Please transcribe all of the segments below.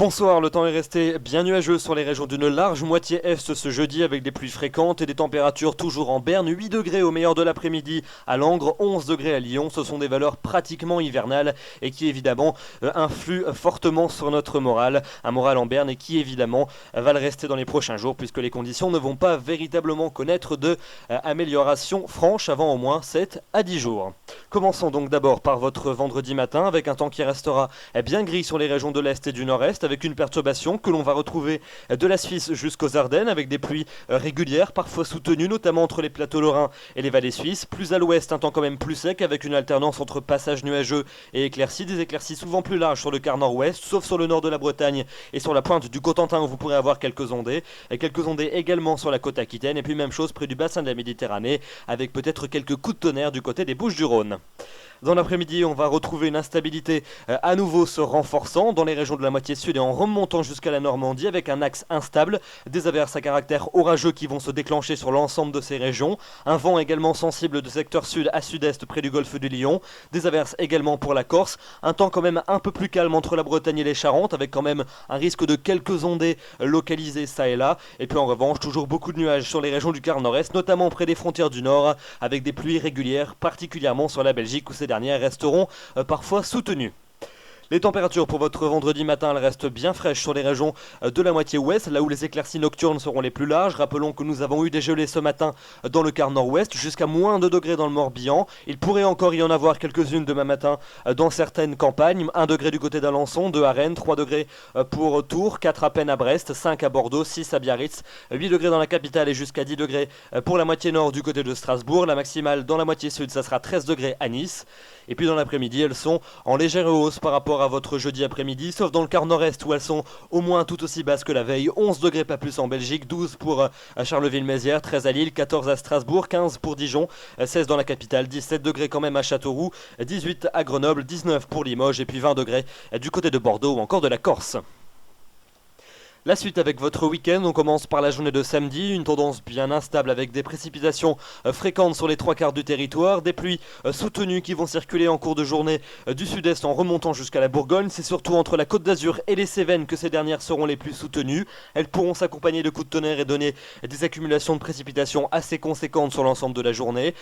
Bonsoir, le temps est resté bien nuageux sur les régions d'une large moitié est ce jeudi avec des pluies fréquentes et des températures toujours en berne, 8 degrés au meilleur de l'après-midi à Langres, 11 degrés à Lyon, ce sont des valeurs pratiquement hivernales et qui évidemment influent fortement sur notre moral, un moral en berne et qui évidemment va le rester dans les prochains jours puisque les conditions ne vont pas véritablement connaître de amélioration franche avant au moins 7 à 10 jours. Commençons donc d'abord par votre vendredi matin avec un temps qui restera bien gris sur les régions de l'Est et du Nord-Est avec une perturbation que l'on va retrouver de la Suisse jusqu'aux Ardennes avec des pluies régulières, parfois soutenues, notamment entre les plateaux lorrains et les vallées suisses. Plus à l'ouest, un temps quand même plus sec avec une alternance entre passages nuageux et éclaircies, des éclaircies souvent plus larges sur le quart nord-ouest, sauf sur le nord de la Bretagne et sur la pointe du Cotentin où vous pourrez avoir quelques ondées également sur la côte aquitaine et puis même chose près du bassin de la Méditerranée avec peut-être quelques coups de tonnerre du côté des Bouches-du-Rhône. Dans l'après-midi, on va retrouver une instabilité à nouveau se renforçant dans les régions de la moitié sud et en remontant jusqu'à la Normandie avec un axe instable, des averses à caractère orageux qui vont se déclencher sur l'ensemble de ces régions, un vent également sensible de secteur sud à sud-est près du golfe du Lion, des averses également pour la Corse, un temps quand même un peu plus calme entre la Bretagne et les Charentes avec quand même un risque de quelques ondées localisées ça et là, et puis en revanche toujours beaucoup de nuages sur les régions du quart nord-est, notamment près des frontières du nord, avec des pluies régulières, particulièrement sur la Belgique où ces dernières resteront parfois soutenues. Les températures pour votre vendredi matin, elles restent bien fraîches sur les régions de la moitié ouest, là où les éclaircies nocturnes seront les plus larges. Rappelons que nous avons eu des gelées ce matin dans le quart nord-ouest, jusqu'à moins 2 degrés dans le Morbihan. Il pourrait encore y en avoir quelques-unes demain matin dans certaines campagnes. 1 degré du côté d'Alençon, 2 à Rennes, 3 degrés pour Tours, 4 à peine à Brest, 5 à Bordeaux, 6 à Biarritz, 8 degrés dans la capitale et jusqu'à 10 degrés pour la moitié nord du côté de Strasbourg. La maximale dans la moitié sud, ça sera 13 degrés à Nice. Et puis dans l'après-midi, elles sont en légère hausse par rapport à votre jeudi après-midi, sauf dans le quart nord-est où elles sont au moins tout aussi basses que la veille. 11 degrés pas plus en Belgique, 12 pour Charleville-Mézières, 13 à Lille, 14 à Strasbourg, 15 pour Dijon, 16 dans la capitale, 17 degrés quand même à Châteauroux, 18 à Grenoble, 19 pour Limoges et puis 20 degrés du côté de Bordeaux ou encore de la Corse. La suite avec votre week-end, on commence par la journée de samedi, une tendance bien instable avec des précipitations fréquentes sur les 3/4 du territoire, des pluies soutenues qui vont circuler en cours de journée du sud-est en remontant jusqu'à la Bourgogne. C'est surtout entre la Côte d'Azur et les Cévennes que ces dernières seront les plus soutenues. Elles pourront s'accompagner de coups de tonnerre et donner des accumulations de précipitations assez conséquentes sur l'ensemble de la journée.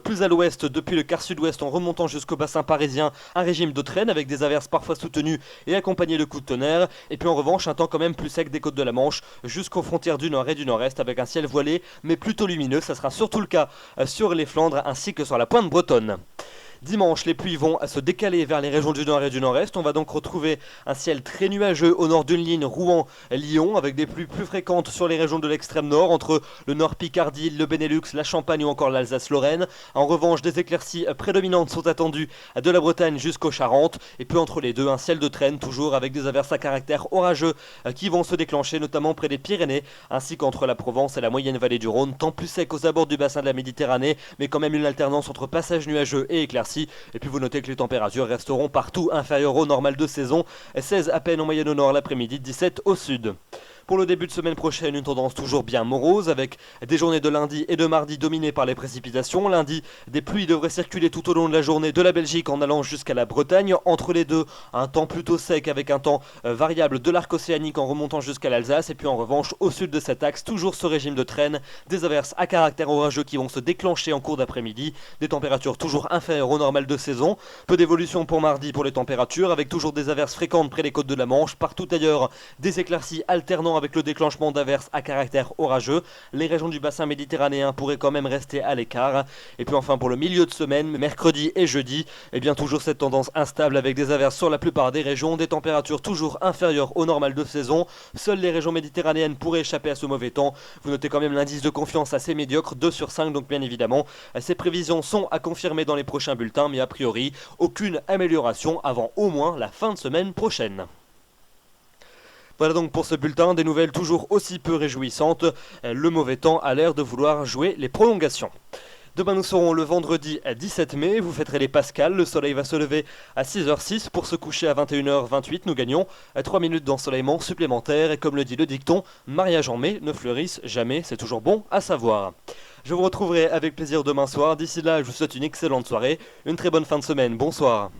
Plus à l'ouest, depuis le quart sud-ouest en remontant jusqu'au bassin parisien, un régime de traîne avec des averses parfois soutenues et accompagnées de coups de tonnerre. Et puis en revanche, un temps quand même plus sec des côtes de la Manche jusqu'aux frontières du nord et du nord-est avec un ciel voilé mais plutôt lumineux. Ça sera surtout le cas sur les Flandres ainsi que sur la pointe bretonne. Dimanche, les pluies vont se décaler vers les régions du nord et du nord-est. On va donc retrouver un ciel très nuageux au nord d'une ligne Rouen-Lyon avec des pluies plus fréquentes sur les régions de l'extrême nord entre le nord Picardie, le Benelux, la Champagne ou encore l'Alsace-Lorraine. En revanche, des éclaircies prédominantes sont attendues de la Bretagne jusqu'aux Charentes et puis entre les deux, un ciel de traîne toujours avec des averses à caractère orageux qui vont se déclencher notamment près des Pyrénées ainsi qu'entre la Provence et la moyenne vallée du Rhône. Temps plus sec aux abords du bassin de la Méditerranée mais quand même une alternance entre passages nuageux et éclaircies. Et puis vous notez que les températures resteront partout inférieures au normal de saison, 16 à peine en moyenne au nord l'après-midi, 17 au sud. Pour le début de semaine prochaine, une tendance toujours bien morose avec des journées de lundi et de mardi dominées par les précipitations. Lundi, des pluies devraient circuler tout au long de la journée de la Belgique en allant jusqu'à la Bretagne. Entre les deux, un temps plutôt sec avec un temps variable de l'arc océanique en remontant jusqu'à l'Alsace. Et puis en revanche, au sud de cet axe, toujours ce régime de traîne, des averses à caractère orageux qui vont se déclencher en cours d'après-midi. Des températures toujours inférieures au normal de saison. Peu d'évolution pour mardi pour les températures avec toujours des averses fréquentes près des côtes de la Manche. Partout ailleurs, des éclaircies alternant avec le déclenchement d'averses à caractère orageux. Les régions du bassin méditerranéen pourraient quand même rester à l'écart. Et puis enfin pour le milieu de semaine, mercredi et jeudi, et bien toujours cette tendance instable avec des averses sur la plupart des régions, des températures toujours inférieures au normal de saison. Seules les régions méditerranéennes pourraient échapper à ce mauvais temps. Vous notez quand même l'indice de confiance assez médiocre, 2 sur 5, donc bien évidemment, ces prévisions sont à confirmer dans les prochains bulletins, mais a priori, aucune amélioration avant au moins la fin de semaine prochaine. Voilà donc pour ce bulletin, des nouvelles toujours aussi peu réjouissantes. Le mauvais temps a l'air de vouloir jouer les prolongations. Demain nous serons le vendredi 17 mai, vous fêterez les Pascales, le soleil va se lever à 6h06 pour se coucher à 21h28, nous gagnons 3 minutes d'ensoleillement supplémentaire et comme le dit le dicton, mariage en mai ne fleurissent jamais, c'est toujours bon à savoir. Je vous retrouverai avec plaisir demain soir, d'ici là je vous souhaite une excellente soirée, une très bonne fin de semaine, bonsoir.